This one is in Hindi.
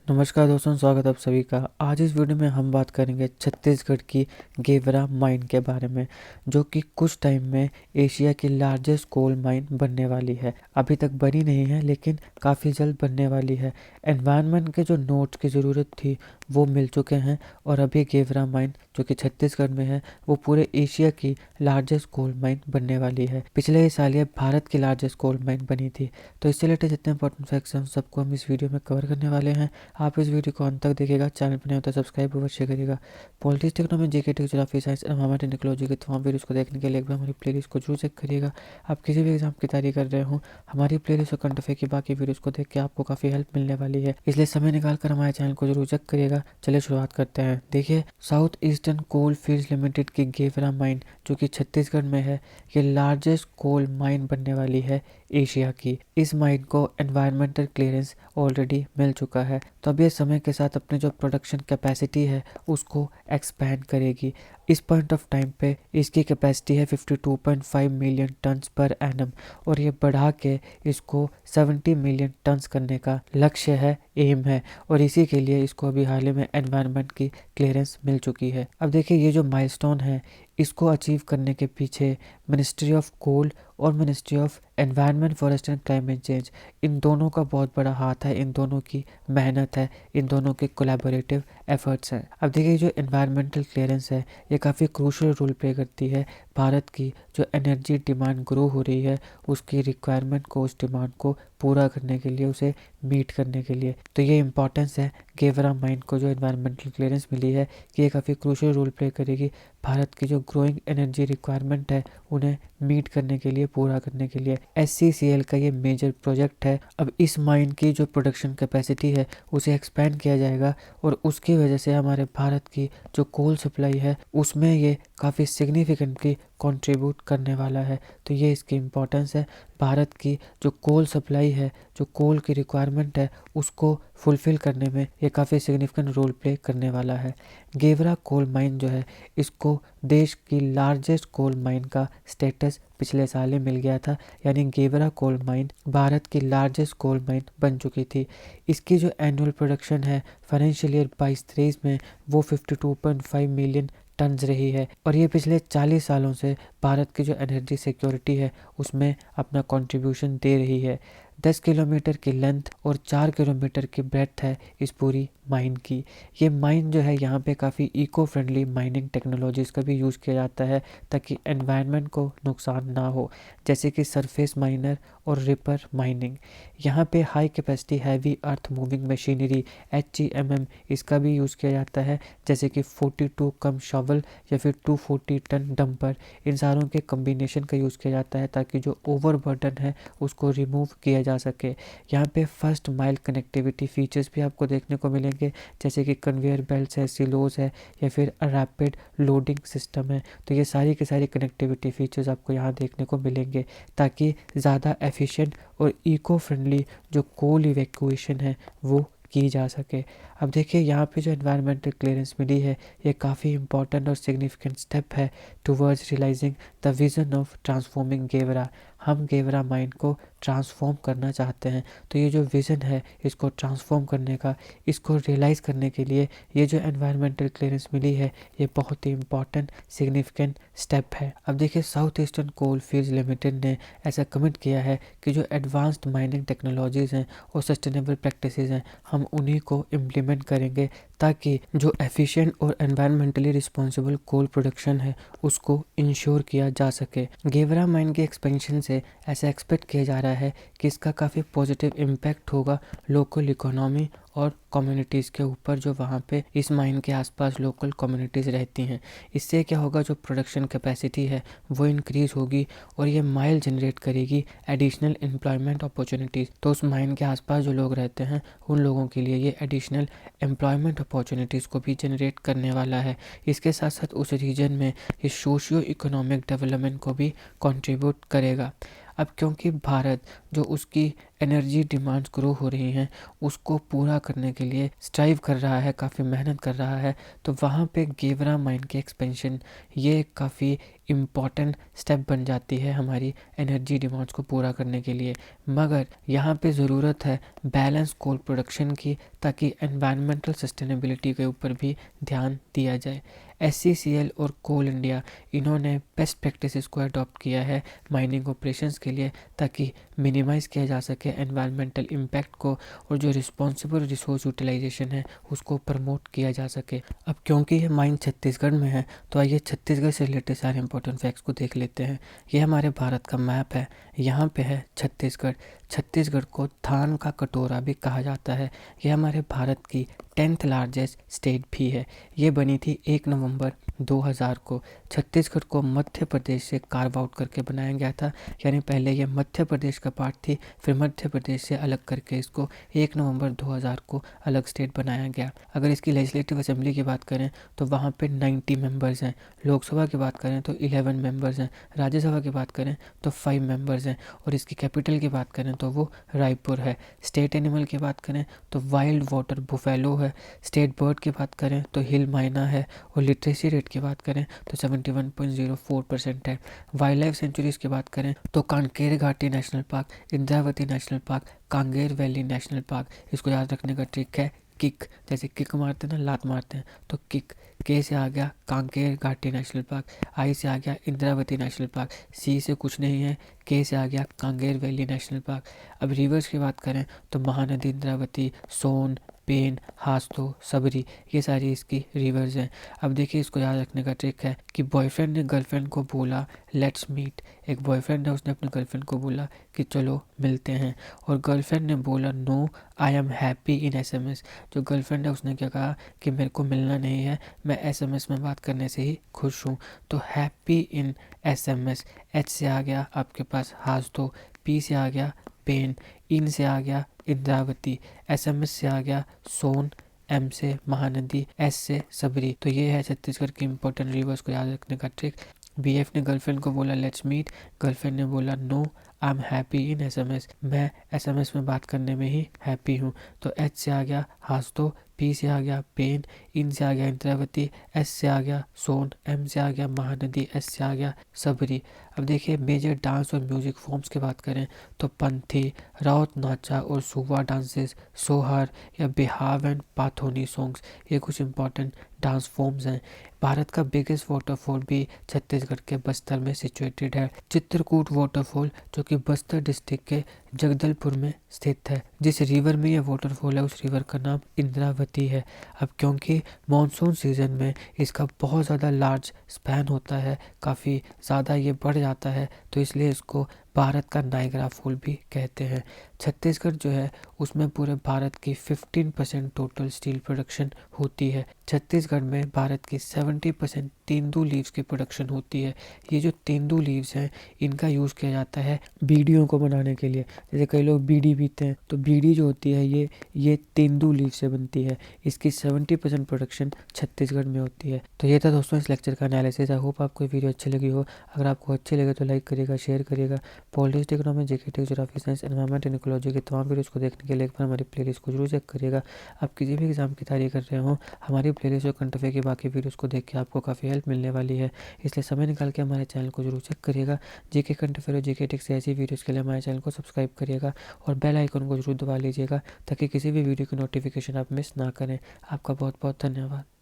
नमस्कार दोस्तों, स्वागत है आप सभी का। आज इस वीडियो में हम बात करेंगे छत्तीसगढ़ की गेवरा माइन के बारे में, जो कि कुछ टाइम में एशिया की लार्जेस्ट कोल माइन बनने वाली है। अभी तक बनी नहीं है, लेकिन काफ़ी जल्द बनने वाली है। एनवायरनमेंट के जो नोट्स की ज़रूरत थी वो मिल चुके हैं, और अभी गेवरा माइन जो कि छत्तीसगढ़ में है वो पूरे एशिया की लार्जेस्ट कोल माइन बनने वाली है। पिछले ही साल ये भारत की लार्जेस्ट कोल माइन बनी थी। तो इससे रिलेटेड जितने इंपॉर्टेंट फैक्ट्स हैं उन सबको हम इस वीडियो में कवर करने वाले हैं। आप इस वीडियो को अंत तक देखिएगा। चैनल पर नहीं होता सब्सक्राइब और शेयर करिएगा। Politics, economy, GK, geography, science, environment, technology के तमाम वीडियोस को देखने के लिए एक बार हमारी प्लेलिस्ट को जरूर चेक करिएगा। आप किसी भी एग्जाम की तैयारी कर रहे हो, हमारी प्लेलिस्ट और करंट अफेयर की बाकी वीडियोस को देख के आपको काफ़ी हेल्प मिलने वाली है, इसलिए समय निकाल कर हमारे चैनल को जरूर चेक करिएगा। चलिए शुरुआत करते हैं। देखिए, साउथ ईस्टर्न कोल फील्ड्स लिमिटेड की गेवरा माइन जो कि छत्तीसगढ़ में है, ये लार्जेस्ट कोल माइन बनने वाली है एशिया की। इस माइन को एनवायरमेंटल क्लियरेंस ऑलरेडी मिल चुका है, तो अब ये समय के साथ अपने जो प्रोडक्शन कैपेसिटी है उसको एक्सपैंड करेगी। इस पॉइंट ऑफ टाइम पे इसकी कैपेसिटी है 52.5 मिलियन टन्स पर एनम, और ये बढ़ा के इसको 70 मिलियन टन्स करने का लक्ष्य है, एम है। और इसी के लिए इसको अभी हाल ही में एनवायरनमेंट की क्लियरेंस मिल चुकी है। अब देखिए, ये जो माइलस्टोन है इसको अचीव करने के पीछे मिनिस्ट्री ऑफ कोल और ministry of environment, forest and climate change, इन दोनों का बहुत बड़ा हाथ है, इन दोनों की मेहनत है, इन दोनों के कोलैबोरेटिव एफर्ट्स हैं। अब देखिए, जो एनवायरमेंटल क्लियरेंस है ये काफ़ी क्रूशल रोल प्ले करती है। भारत की जो एनर्जी डिमांड ग्रो हो रही है उसकी रिक्वायरमेंट को, उस डिमांड को पूरा करने के लिए, उसे मीट करने के लिए। तो ये इंपॉर्टेंस है गेवरा माइन को जो एनवायरमेंटल क्लियरेंस मिली है कि ये काफ़ी क्रूशल रोल प्ले करेगी भारत की जो ग्रोइंग एनर्जी रिक्वायरमेंट है उन्हें मीट करने के लिए, पूरा करने के लिए। SCCL का ये मेजर प्रोजेक्ट है। अब इस माइन की जो प्रोडक्शन कैपेसिटी है उसे एक्सपैंड किया जाएगा, और उसकी वजह से हमारे भारत की जो कोल सप्लाई है उसमें ये काफ़ी सिग्निफिकेंटली कंट्रीब्यूट करने वाला है। तो ये इसकी इम्पोर्टेंस है। भारत की जो कोल सप्लाई है, जो कोल की रिक्वायरमेंट है, उसको फुलफ़िल करने में ये काफ़ी सिग्निफिकेंट रोल प्ले करने वाला है। गेवरा कोल माइन जो है इसको देश की लार्जेस्ट कोल माइन का स्टेटस पिछले साल ही मिल गया था, यानी गेवरा कोल माइन भारत की लार्जेस्ट कोल माइन बन चुकी थी। इसकी जो एनुअल प्रोडक्शन है फाइनेंशियल ईयर 22-23 में वो 52.5 मिलियन टन्स रही है, और ये पिछले 40 सालों से भारत की जो एनर्जी सिक्योरिटी है उसमें अपना कंट्रीब्यूशन दे रही है। 10 किलोमीटर की लेंथ और 4 किलोमीटर की ब्रेड्थ है इस पूरी माइन की। ये माइन जो है यहाँ पे काफ़ी इको फ्रेंडली माइनिंग टेक्नोलॉजीज़ का भी यूज़ किया जाता है ताकि एनवायरनमेंट को नुकसान ना हो, जैसे कि सरफेस माइनर और रिपर माइनिंग। यहाँ पे high capacity heavy earth moving machinery HEMM इसका भी यूज़ किया जाता है, जैसे कि 42 कम शॉवल या फिर 240 टन डंपर, इन सारों के कम्बिनेशन का यूज़ किया जाता है ताकि जो ओवरबर्डन है उसको रिमूव किया जा सके। यहाँ पे फर्स्ट माइल कनेक्टिविटी फीचर्स भी आपको देखने को मिलेंगे, जैसे कि कन्वेयर बेल्ट्स है, सिलोज है, या फिर रैपिड लोडिंग सिस्टम है। तो ये सारी की सारी कनेक्टिविटी फीचर्स आपको यहाँ देखने को मिलेंगे ताकि ज़्यादा एफिशिएंट और इको फ्रेंडली जो कोल इवैक्यूएशन है वो की जा सके। अब देखिए, यहाँ पे जो एनवायरमेंटल क्लियरेंस मिली है ये काफ़ी इंपॉर्टेंट और सिग्निफिकेंट स्टेप है towards realising the vision of transforming Gevra. हम गेवरा माइन को ट्रांसफॉर्म करना चाहते हैं, तो ये जो विज़न है इसको ट्रांसफॉर्म करने का, इसको रियलाइज़ करने के लिए ये जो एनवायरमेंटल क्लियरेंस मिली है ये बहुत ही इंपॉर्टेंट सिग्निफिकेंट स्टेप है। अब देखिए, साउथ ईस्टर्न कोल फील्ड्स लिमिटेड ने ऐसा कमिट किया है कि जो एडवांस्ड माइनिंग टेक्नोलॉजीज़ हैं और सस्टेनेबल प्रैक्टिसेस हैं हम उन्हीं को इम्प्लीमेंट करेंगे ताकि जो एफिशिएंट और एनवायरमेंटली रिस्पॉन्सिबल कोल प्रोडक्शन है उसको इंश्योर किया जा सके। गेवरा माइन के एक्सपेंशन से ऐसा एक्सपेक्ट किया जा रहा है कि इसका काफ़ी पॉजिटिव इम्पैक्ट होगा लोकल इकोनॉमी और कम्युनिटीज़ के ऊपर, जो वहाँ पे इस माइन के आसपास लोकल कम्युनिटीज़ रहती हैं। इससे क्या होगा, जो प्रोडक्शन कैपेसिटी है वो इंक्रीज़ होगी और ये माइल जनरेट करेगी एडिशनल एम्प्लॉयमेंट अपॉर्चुनिटीज़। तो उस माइन के आसपास जो लोग रहते हैं उन लोगों के लिए ये एडिशनल एम्प्लॉयमेंट अपॉर्चुनिटीज़ को भी जनरेट करने वाला है। इसके साथ साथ उस रीजन में ये सोशियो इकोनॉमिक डेवलपमेंट को भी कंट्रीब्यूट करेगा। अब क्योंकि भारत जो उसकी एनर्जी डिमांड्स ग्रो हो रही हैं उसको पूरा करने के लिए स्ट्राइव कर रहा है, काफ़ी मेहनत कर रहा है, तो वहाँ पे गेवरा माइन की एक्सपेंशन ये काफ़ी इम्पॉर्टेंट स्टेप बन जाती है हमारी एनर्जी डिमांड्स को पूरा करने के लिए। मगर यहाँ पे ज़रूरत है बैलेंस कोल प्रोडक्शन की, ताकि एनवायरमेंटल सस्टेनेबिलिटी के ऊपर भी ध्यान दिया जाए। SCCL और कोल इंडिया इन्होंने बेस्ट प्रैक्टिसेस को अडॉप्ट किया है माइनिंग ऑपरेशंस के लिए, ताकि मिनिमाइज़ किया जा सके एनवायरमेंटल इम्पैक्ट को और जो रिस्पॉन्सिबल रिसोर्स यूटिलाइजेशन है उसको प्रमोट किया जा सके। अब क्योंकि ये माइन छत्तीसगढ़ में है तो आइए छत्तीसगढ़ से रिलेटेड सारे इंपॉर्टेंट फैक्ट्स को देख लेते हैं। ये हमारे भारत का मैप है, यहाँ पे है छत्तीसगढ़। छत्तीसगढ़ को धान का कटोरा भी कहा जाता है। यह हमारे भारत की 10th लार्जेस्ट स्टेट भी है। ये बनी थी 1 नवंबर 2000 को। छत्तीसगढ़ को मध्य प्रदेश से कार्व आउट करके बनाया गया था, यानी पहले ये मध्य प्रदेश का पार्ट थी, फिर मध्य प्रदेश से अलग करके इसको 1 नवंबर 2000 को अलग स्टेट बनाया गया। अगर इसकी लेजिस्लेटिव असेंबली की बात करें तो वहाँ पे 90 मेंबर्स हैं। लोकसभा की बात करें तो 11 मेंबर्स हैं। राज्यसभा की बात करें तो 5 मेंबर्स हैं। और इसकी कैपिटल की बात करें तो वो रायपुर है। स्टेट एनिमल की बात करें तो वाइल्ड वाटर बुफेलो है। स्टेट बर्ड की बात करें तो हिल माइना है। और लिटरेसी रेट की बात करें तो 71.04% है। वाइल्ड लाइफ सेंचुरीज की बात करें तो कांकेर घाटी national park, Indravati national park, Kanger valley national park. इसको याद रखने का ट्रिक है किक, जैसे किक मारते हैं ना, लात मारते हैं, तो किक। के से आ गया कांकेर घाटी नेशनल पार्क, आई से आ गया इंद्रावती नेशनल पार्क, सी से कुछ नहीं है, के से आ गया कांगेर वैली नेशनल पार्क। अब रिवर्स की बात करें तो महानदी, इंद्रावती, सोन, पेन, हास्तो, सबरी, ये सारी इसकी रिवर्स हैं। अब देखिए इसको याद रखने का ट्रिक है कि बॉयफ्रेंड ने गर्लफ्रेंड को बोला लेट्स मीट। एक बॉयफ्रेंड है, उसने अपने गर्लफ्रेंड को बोला कि चलो मिलते हैं, और गर्लफ्रेंड ने बोला no I am happy in SMS। जो गर्लफ्रेंड है उसने क्या कहा कि मेरे को मिलना नहीं है, मैं SMS में बात करने से ही खुश हूँ। तो हैप्पी इन SMS, H से आ गया आपके पास हास्तो, P से आ गया पेन, इन से आ गया इंद्रावती, SMS से आ गया सोन, M से महानदी, S से सबरी। तो ये है छत्तीसगढ़ की इंपॉर्टेंट रिवर्स को याद रखने का ट्रिक। BF ने गर्लफ्रेंड को बोला लेट्स मीट, गर्लफ्रेंड ने बोला no I am happy in SMS, मैं SMS में बात करने में ही हैप्पी हूँ। तो H से आ गया हास्तो, P से आ गया पेन, इन से आ गया इंद्रावती, S से आ गया सोन, M से आ गया महानदी, S से आ गया सबरी। अब देखिए मेजर डांस और म्यूजिक फॉर्म्स की बात करें तो पंथी, राउत नाचा और सुवा डांसेस, सोहर या बिहाव एंड पाथोनी सॉन्ग्स, ये कुछ इंपॉर्टेंट डांस फॉर्म्स हैं। भारत का बिगेस्ट वाटरफॉल भी छत्तीसगढ़ के बस्तर में सिचुएटेड है, चित्रकूट वाटरफॉल, जो कि बस्तर डिस्ट्रिक्ट के जगदलपुर में स्थित है। जिस रिवर में यह वाटरफॉल है उस रिवर का नाम इंद्रावती है। अब क्योंकि मॉनसून सीजन में इसका बहुत ज़्यादा लार्ज स्पैन होता है, काफ़ी ज़्यादा ये बढ़ जाता है, तो इसलिए इसको भारत का नायग्रा फॉल भी कहते हैं। छत्तीसगढ़ जो है उसमें पूरे भारत की 15% टोटल स्टील प्रोडक्शन होती है। छत्तीसगढ़ में भारत की 70% तेंदू लीव्स की प्रोडक्शन होती है। ये जो तेंदू लीव्स हैं इनका यूज़ किया जाता है बीड़ियों को बनाने के लिए। जैसे कई लोग बीड़ी पीते हैं तो बीड़ी जो होती है ये तेंदू लीव से बनती है। इसकी 70% प्रोडक्शन छत्तीसगढ़ में होती है। तो ये था दोस्तों इस लेक्चर का एनालिसिस। आई होप आपको वीडियो अच्छी लगी हो। अगर आपको अच्छी लगे तो लाइक करिएगा, शेयर करिएगा। Politics, economy, GK, geography, science, environment and ecology के तमाम वीडियोस को देखने के लिए एक बार हमारी प्लेलिस्ट को जरूर चेक करिएगा। आप किसी भी एग्जाम की तैयारी कर रहे हो, हमारी प्लेलिस्ट और करंट अफेयर की बाकी वीडियोस को देख के आपको काफ़ी हेल्प मिलने वाली है, इसलिए समय निकाल के हमारे चैनल को जरूर चेक करिएगा। जीके, करंट अफेयर और जीके टिक्स ऐसी वीडियोस के लिए हमारे चैनल को सब्सक्राइब करिएगा और बेल आइकन को जरूर दबा लीजिएगा, ताकि किसी भी वीडियो की नोटिफिकेशन आप मिस ना करें। आपका बहुत बहुत धन्यवाद।